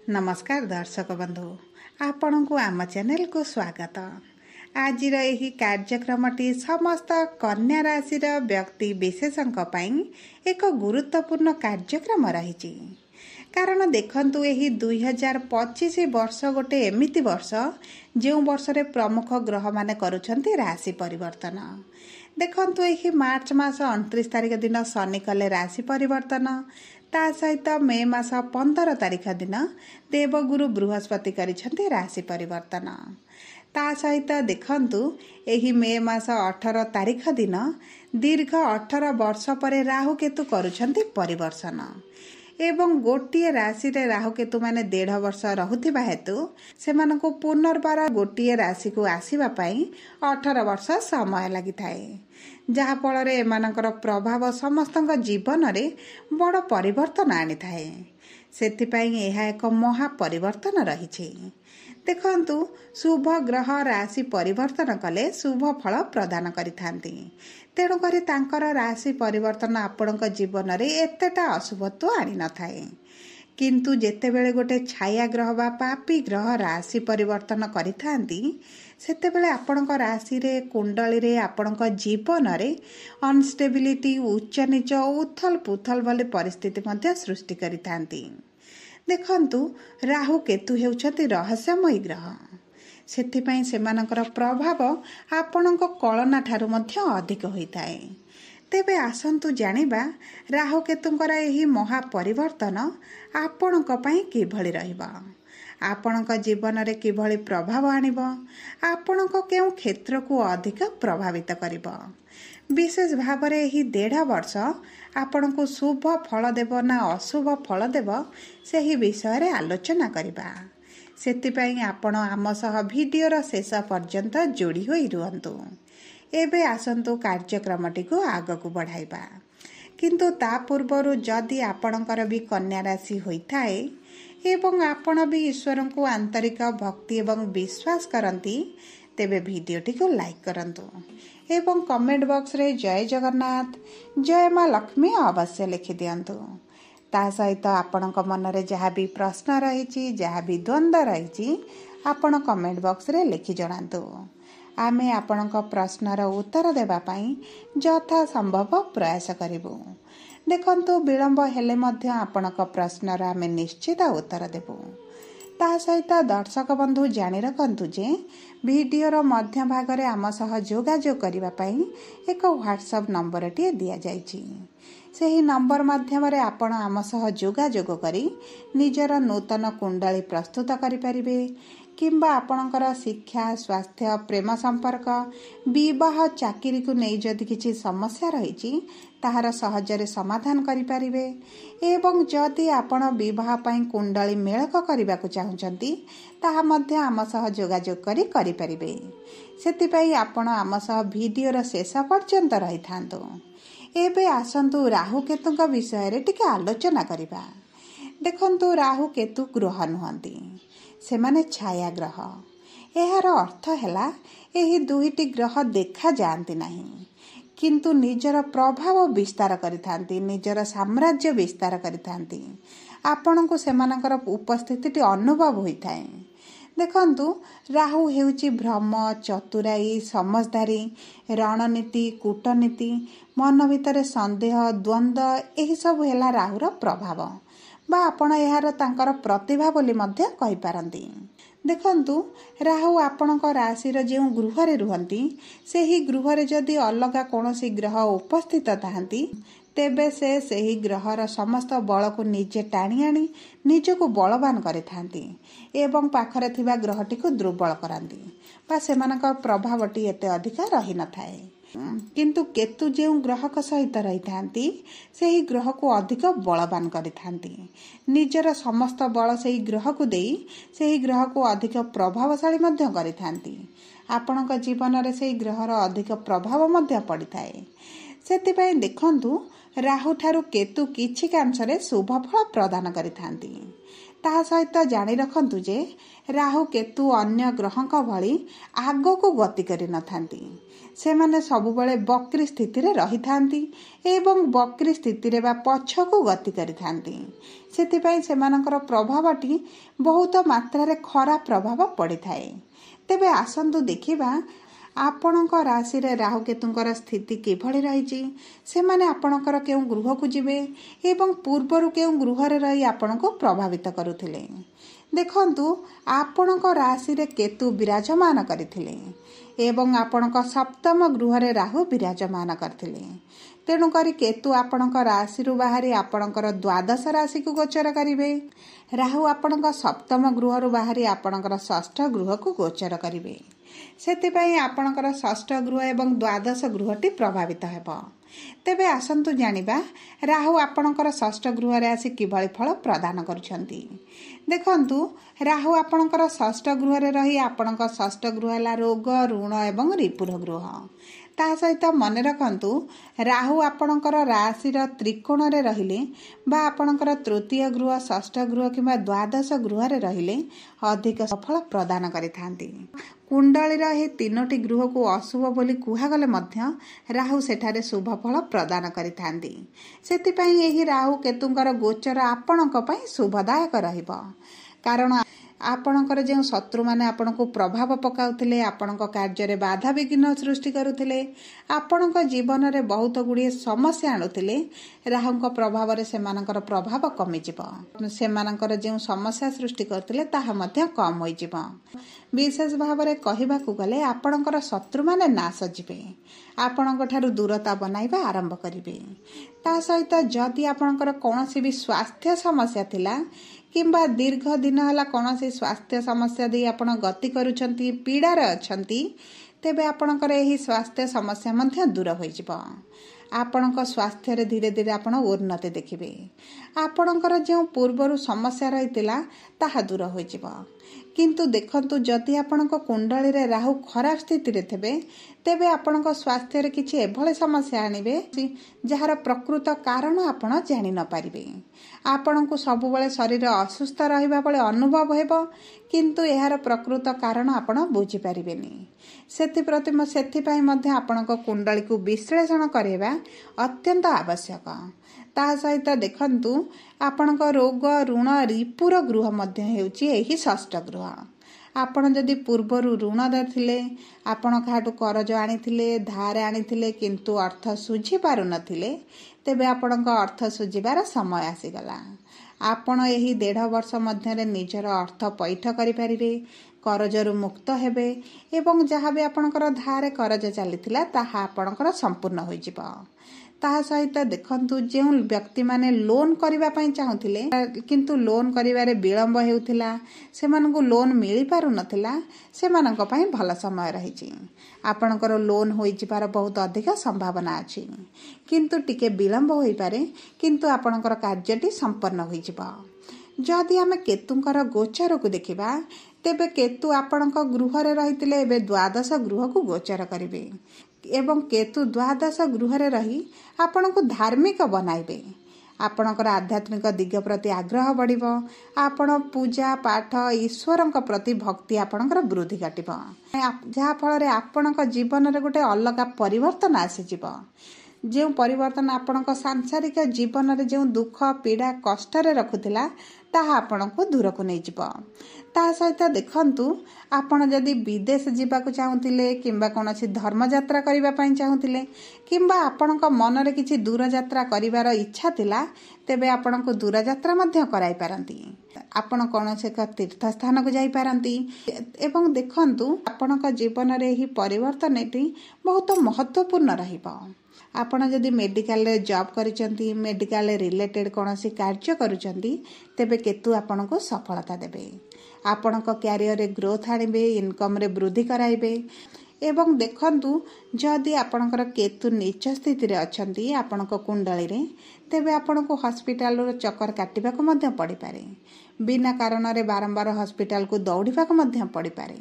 नमस्कार दर्शक बंधु, आपण को आम चैनल को स्वागत। आज यही कार्यक्रमटी समस्त कन्या राशि व्यक्ति विशेषक एक गुरुत्वपूर्ण कार्यक्रम रही। कारण देखंतु यही 2025 वर्ष गोटे एमिति वर्ष जो वर्ष रे प्रमुख ग्रह माने करुछंती राशि परिवर्तन। देखंतु यही मार्च मास 29 तारिख दिन शनि कले राशि परिवर्तन, ता सहित मे मास 15 तारिख दिन देवगुरु बृहस्पति करिछंती राशि परिवर्तन। ता सहित देखंतु एही मे मास 18 तारिख दिन दीर्घ 18 वर्ष परे राहु केतु करुछंती परिवर्तन एवं गोटिए राशि रे राहु केतु माने 1.5 वर्ष रहुथिबा हेतु सेमानकु पुनर्बार गोटिए राशि को आसीबा पई 18 वर्ष समय लागि थाए, जहा फल रे एमानकर प्रभाव समस्तक जीवन रे बड़ परिवर्तन आनी थाए। सेति पई एहा एक महा परिवर्तन रहिछि। देखंतु शुभ ग्रह राशि परिवर्तन कले शुभ फल प्रदान करिथांती, तेणु करी तांकर राशि परिवर्तन आपणक जीवन रे एतेटा अशुभत्व आनी न थाए। किंतु जेतेबेले गोटे छाया ग्रह बा पापी ग्रह राशि परिवर्तन करिथांती सेतेबेले आपणक राशि रे कुंडली रे आपणक जीवन रे अनस्टेबिलिटी, उच्च नीच, उथल पुथल भली परिस्थिति मध्य सृष्टि करिथांती। देखंतु राहु केतु हेउछति रहस्यमयी ग्रह, सेथिपई सेमानकर प्रभाव आपणक कलना ठारू मध्य अधिक होइताए। तेबे आसंतु जानिबा राहु केतुंकर एही महा परिवर्तन आपणक पई किभଳି रहइबा, आपणक जीवन रे किभଳି प्रभाव आनिबो, आपणक केउ क्षेत्र को अधिक प्रभावित करिबो। विशेष भाव रे एही 1.5 वर्ष आपण को शुभ फल देव ना अशुभ फल देव सेही विषय रे आलोचना करिबा। सेतिपई आपण आम सह वीडियोर शेष पर्यंत जोड़ी होई रुहंतु। एबे आसंतु कार्यक्रमटी को आगकु बढ़ाइबा, किंतु ता पूर्वरु जदि आपणकर भी कन्या राशि होइथाए एवं आपण भी ईश्वर को आंतरिक भक्ति एवं विश्वास करंती तेबे वीडियोटी को लाइक करंतु एवं कमेंट बॉक्स रे जय जगन्नाथ, जय मां लक्ष्मी अवश्य लिखि दियंतु। ता सहित आपणक मन रे जहा भी प्रश्न रहिछि, जहा भी द्वंद्व रहिछि, आपण कमेंट बॉक्स रे लिखि जणांतु। आमे आपणक प्रश्नर उत्तर देबा पई यथा संभव प्रयास करिबु। देखंतु विलंब हेले मध्य आपणक प्रश्नर आमे निश्चित उत्तर देबु। ता सहित दर्शक बंधु जानि रखंतु जे वीडियोर मध्य भाग रे आम सह जोगाजोग करिबा पई एक व्हाट्सएप नंबर टी दिया जाइछि। सेही नंबर माध्यम रे आपण आम सह जोगाजोग करी निजर नूतन कुंडली प्रस्तुत करि परिबे, किंबा आपणकर शिक्षा, स्वास्थ्य, प्रेम संपर्क, विवाह, चाकरी को नहीं जदि किछि समस्या रहिछि ताहार सहजरे समाधान करि परिबे। एवं जदि आपण विवाह पई कुंडली मेलक करिबाकु चाहुचंती ताहा मध्य आम सह जोगाजोग करि परिबे। सेति पई आपण आम सह वीडियोर शेष पर्यंत रहिथांतु। एबे आसंतु राहु केतुक विषय रे टिके आलोचना करिबा। देखंतु राहु केतु ग्रह नुहंती, सेमाने छाया ग्रह। एहार अर्थ हैला एही दुईटी ग्रह देखा जांती नहीं, किंतु निजर प्रभाव विस्तार करिथांती, निजर साम्राज्य विस्तार करिथांती। आपण को सेमानकर उपस्थिति अनुभव होइथाए। देखंतु राहु हेउची भ्रम, चतुराई, समझदारी, रणनीति, कूटनीति, मन भितर संदेह, द्वंद्व एही सब हैला राहुर प्रभाव बा आपण यार तांकर प्रतिभा बोली मध्य कहि पारंती। देखंतु राहु आपणक राशि रे जेउ गृह रे रुहंती सेही गृह रे जदि अलगा कोनोसी ग्रह उपस्थित थांती तेबे से सेही ग्रहर समस्त बल को निजे टाणी आनी निजको बलवान करे थांती एवं पाखरे थिबा ग्रहटी को दुर्बल करांती बा सेमानक प्रभावटी एते अधिका रही न थाए। किंतु केतु जेउ ग्रहक सहित रही थांती सेही ग्रह को अधिक बलवान करि थांती। निजर समस्त बल सेही ग्रह को देई सेही ग्रह को अधिक प्रभावशाली मध्य करि थांती। आपणक जीवन रे सेही ग्रहर अधिक प्रभाव मध्य पड़ी थाए। सेतिपई देखंतु राहु ठारू केतु किछि कांशरे शुभ फल प्रदान करि थांती। ता सहित जानी रखंतु जे राहु केतु अन्य ग्रहंक भली आगको गति करि नथांती। सेमाने सबुबले बक्री स्थिति रे रही थांती एवं बक्री स्थिति रे बा पछकु गति करि थांती। सेथिपई सेमानकर प्रभावटी बहुत मात्रा रे खराब प्रभाव पड़ी थाए। तेबे आसंतु देखिबा आपणक राशि रे राहु केतुंकर स्थिति किभଳି रही, सेमाने आपणकर केउ गृह को जिवे एवं पूर्वरु केउ गृह रे रही आपणको प्रभावित करुथिले। देखंतु आपणक राशि रे केतु विराजमान करथिले एवं आपणक सप्तम गृह रे राहु विराजमान करथिले। तेणु करी केतु आपणक राशि रु बाहरी आपणकर द्वादश राशि को गोचर करिवे। राहु आपणक सप्तम गृह रु बाहरी आपणकर षष्ठ गृह को गोचर करिवे। सेतिपई आपणकर षष्ठ गृह एवं द्वादश गृहटी प्रभावित हेबो। तेबे आसंतु जानिबा राहु आपणकर षष्ठ गृह रे आसी किभଳି फल प्रदान करूछंती। देखंतु राहु आपणकर षष्ठ गृह रे रही आपणक षष्ठ गृह हला रोग ऋण एवं रिपुर गृह। ता सहित मन रखंतु राहु आपणकर राशि र त्रिकोण रे रहिले बा आपणकर तृतीय गृह षष्ठ गृह किबा द्वादश गृह रे रहिले अधिक सफल प्रदान करिथांती। कुंडली रे हे तीनोटी गृह को अशुभ बोली कुहा गले मध्य राहु सेठारे शुभ फल प्रदान करिथांती। सेतिपई एही राहु केतुंकर गोचर आपणक पई शुभदायक रहिबो। कारण आपणकर जो शत्रु माने आपणको प्रभाव पकाउथिले, आपणको कार्य रे बाधा विघ्न सृष्टि करुथिले, आपणको जीवन रे बहुत गुडी समस्या आणुथिले, राहुंको प्रभाव रे सेमानकर प्रभाव कमी जिवो। सेमानकर जो समस्या सृष्टि करथिले ताहा मध्ये कम होई जिवो। विशेष भाव रे कहिबाकू गले आपणकर शत्रु माने नाश जिवे, आपणको ठारु दूरता बनाइबा आरंभ करिवे। ता सहित जदि आपणकर कोनोसी भी स्वास्थ्य समस्या थिला किंबा दीर्घ दिन हला कोनोसी स्वास्थ्य समस्या दे आपण गति करूछंती, पीड़ा रे अछंती, तेबे आपणकर एही स्वास्थ्य समस्या मध्ये दूर होई जिवो। आपणक स्वास्थ्य रे धीरे धीरे आपण उन्नति देखिबे। आपणकर जो पूर्वरु समस्या रहितिला ताहा दूर होई जिवो। किंतु देखंतु जदि आपणक कुंडली रे राहु खराब स्थिति रे थेबे तेबे आपणक स्वास्थ्य रे किछि एभले समस्या आनिबे जहार प्रकृत कारण आपण जानि न पारिबे। आपणको सबुबले शरीर असुस्थ रहिबा बळे अनुभव हेबो, किंतु एहार प्रकृत कारण आपण बुझी पारिबेनी। सेथिपई मध्ये आपणको कुंडली को विश्लेषण करेबा अत्यंत आवश्यक। ता सहित देखंतु आपणको रोग ऋण रिपुर गृह मध्ये हेउची एही षष्ठ गृह। आपण जदि पूर्वरु ऋण देथिले, आपण काटू करज आनिथिले, धार आनिथिले, किंतु अर्थ सुझी पारु नथिले, तेबे आपणको अर्थ सुझिबार समय आसीगला। आपण एही 1.5 वर्ष मध्ये निजर अर्थ पैठ करि पारिबे, करजरु मुक्त हेबे एवं जहाँ भी आपणकर धारे करज चलीथिला ताहा आपणकर संपूर्ण होई जिवो। ताहा सहित देखंतु जे व्यक्ति माने लोन करिबा पई चाहुथिले किंतु लोन करिबारे विलंब हेउथिला, सेमानकु लोन मिली पारु नथिला, सेमानक पई भल समय रहिछि। आपणकर लोन होई जिबार बहुत अधिक संभावना अछि, किंतु टिके विलंब होई पारे, किंतु आपणकर कार्यटी संपन्न होई जिवो। जदि आमे केतुंकर गोचर को देखिबा तेबे केतु आपणक गृह रे रहितिले एबे द्वादश गृह को गोचर करिवे एवं केतु द्वादश गृह रे रही आपणको धार्मिक बनाइबे। आपणकर आध्यात्मिक दिग प्रति आग्रह बढ़िबो। आपण पूजा पाठ ईश्वरक प्रति भक्ति आपणकर वृद्धि घटिबो, जहा फल रे आपणक जीवन रे गोटे अलग परिवर्तन आसी जिवो। जो परिवर्तन आपणक सांसारिक जीवन रे जो दुख पीड़ा कष्ट रे रखुथिला ताहा आपणको दूर को नै जिवो। ता सहित देखंतु आपण जदि विदेश जीवाकू चाहुथिले किंबा कोनोसी धर्म यात्रा करिबा पई चाहुथिले किंबा आपणक मन रे किछि दूर यात्रा करिवार इच्छा थिला, तेबे आपणको दूर यात्रा मध्य कराई पारंती। आपण कोनोसी एक तीर्थ स्थान को जाई पारंती एवं देखंतु आपणक जीवन रे ही परिवर्तन एटी बहुत महत्वपूर्ण रहिबो। आपण जदि मेडिकल रे जॉब करिसंती, मेडिकल रिलेटेड कोनोसी कार्य करूचंती, तेबे केतु आपणको सफलता देबे। आपणक कैरियर रे ग्रोथ आनिबे, इनकम रे वृद्धि कराइबे एवं देखंतु जदि आपणकर केतु नीच स्थिति रे अछंती आपणक कुंडली रे, तेबे आपणको हॉस्पिटल रो चक्कर काटिबा को मध्य पड़ी पारे, बिना कारण रे बारंबार हॉस्पिटल को दौड़िबा को मध्य पड़ी पारे।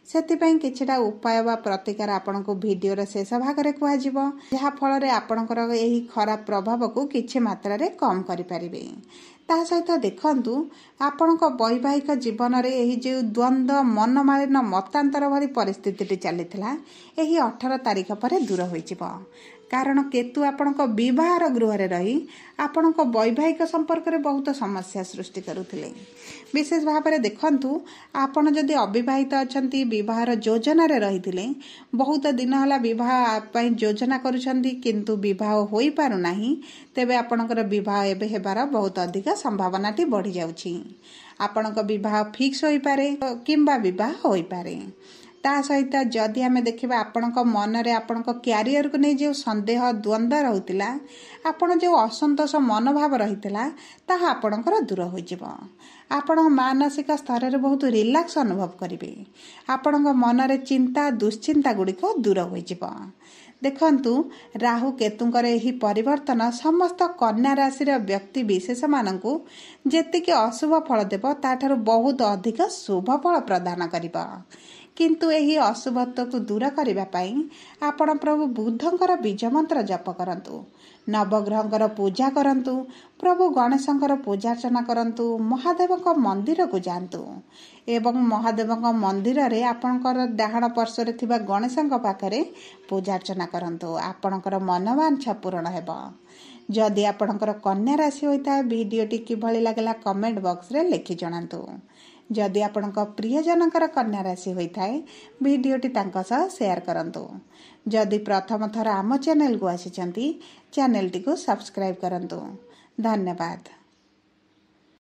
सेतिपई किछटा उपाय बा प्रतिकार आपणको वीडियो रे शेष भाग रे कुआ जिवो, जहा फल रे आपणकर एही खराब प्रभाव को किछि मात्रा रे कम करि परिबे। ता सहित देखंतु आपणक वैवाहिक जीवन रे एही जे द्वंद्व मनमालिन मतांतर भली परिस्थिति चलीथिला एही 18 तारिख पर दूर होइजिबो। कारण केतु आपणक विवाहर गृह रे रही आपणक वैवाहिक संपर्क रे बहुत समस्या सृष्टि करुथिले। विशेष भाव में देखंतु आपण जदि अविवाहित अछंती विवाहर योजना रे रहिथिले बहुत दिन हला विवाह पई योजना करूछंती किंतु विवाह होई पारु नाही तेबे आपणकर विवाह एबे हेबार बहुत अधिक संभावनाटी बढ़ी जाउछि। आपणक विवाह फिक्स होई पारे किंबा विवाह होई पारे। ता सहित जदि आमे देखिबा आपणक मन रे आपणक क्यारियर को नै जे संदेह द्वंद्व रहुतिला आपण जो असंतोष मनोभाव रहितला ताहा आपणकर दूर होई जिवो। आपण मानसिक स्तर रे बहुत रिलैक्स अनुभव करिवे। आपणक मन रे चिंता दुश्चिंता गुड़िक दूर होई जिवो। देखंतु राहु केतुंकर एही परिवर्तन समस्त कन्या राशि रे व्यक्ति विशेष मानकु जेतिके अशुभ फल देबो ताठारु बहुत अधिक शुभ फल प्रदान करिबो। किंतु एही अशुभत्व को दूर करने पाई आपण प्रभु बुद्धंकर बीज मंत्र जप करंतु, नवग्रहंकर पूजा करंतु, प्रभु गणेशंकर पूजार्चना करंतु, महादेवक मंदिर को जांतु एवं महादेवक मंदिर रे आपणकर डाहाण पार्श्वरे थिबा गणेशंक पाखरे पूजार्चना करंतु। आपणकर मनोवांछा पूर्ण हेबो। जदि आपणकर कन्या राशि होइता वीडियोटी किभଳି लागला कमेंट बॉक्स रे लिखि जणांतु। जदि आपणक प्रियजनकर कन्या राशि होइथाय वीडियोटी तांका सह शेयर करंतु। जदि प्रथम थर आम चैनल को आसिचंती चैनल टी को सब्सक्राइब करंतु। धन्यवाद।